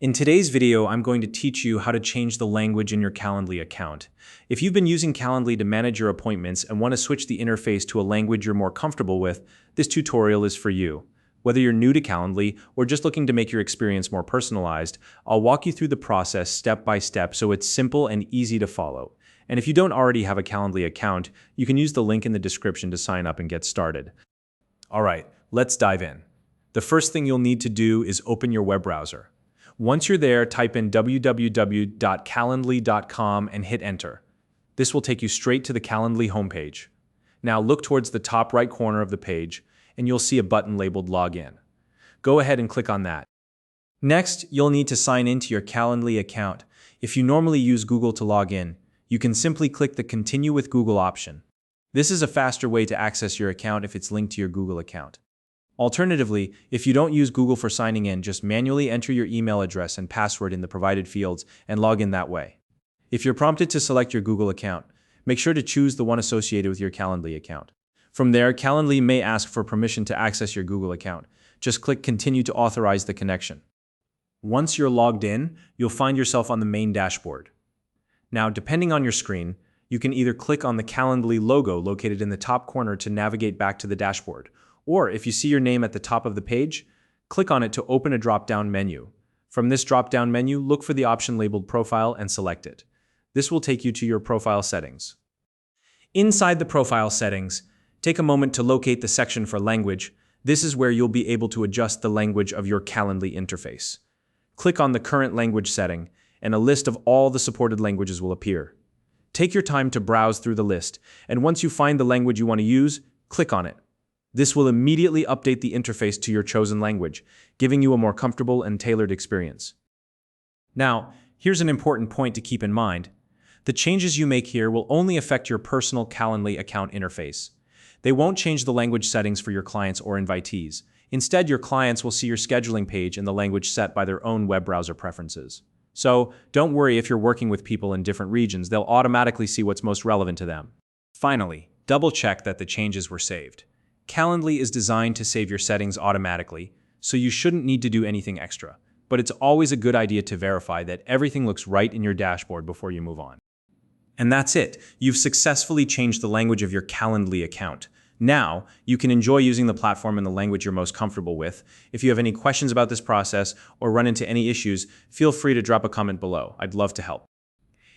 In today's video, I'm going to teach you how to change the language in your Calendly account. If you've been using Calendly to manage your appointments and want to switch the interface to a language you're more comfortable with, this tutorial is for you. Whether you're new to Calendly or just looking to make your experience more personalized, I'll walk you through the process step by step so it's simple and easy to follow. And if you don't already have a Calendly account, you can use the link in the description to sign up and get started. All right, let's dive in. The first thing you'll need to do is open your web browser. Once you're there, type in www.calendly.com and hit enter. This will take you straight to the Calendly homepage. Now look towards the top right corner of the page, and you'll see a button labeled Login. Go ahead and click on that. Next, you'll need to sign in to your Calendly account. If you normally use Google to log in, you can simply click the Continue with Google option. This is a faster way to access your account if it's linked to your Google account. Alternatively, if you don't use Google for signing in, just manually enter your email address and password in the provided fields and log in that way. If you're prompted to select your Google account, make sure to choose the one associated with your Calendly account. From there, Calendly may ask for permission to access your Google account. Just click Continue to authorize the connection. Once you're logged in, you'll find yourself on the main dashboard. Now, depending on your screen, you can either click on the Calendly logo located in the top corner to navigate back to the dashboard, or if you see your name at the top of the page, click on it to open a drop-down menu. From this drop-down menu, look for the option labeled Profile and select it. This will take you to your profile settings. Inside the profile settings, take a moment to locate the section for language. This is where you'll be able to adjust the language of your Calendly interface. Click on the current language setting, and a list of all the supported languages will appear. Take your time to browse through the list, and once you find the language you want to use, click on it. This will immediately update the interface to your chosen language, giving you a more comfortable and tailored experience. Now, here's an important point to keep in mind. The changes you make here will only affect your personal Calendly account interface. They won't change the language settings for your clients or invitees. Instead, your clients will see your scheduling page in the language set by their own web browser preferences. So, don't worry if you're working with people in different regions, they'll automatically see what's most relevant to them. Finally, double-check that the changes were saved. Calendly is designed to save your settings automatically, so you shouldn't need to do anything extra. But it's always a good idea to verify that everything looks right in your dashboard before you move on. And that's it. You've successfully changed the language of your Calendly account. Now, you can enjoy using the platform in the language you're most comfortable with. If you have any questions about this process or run into any issues, feel free to drop a comment below. I'd love to help.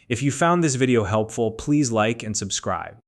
If you found this video helpful, please like and subscribe.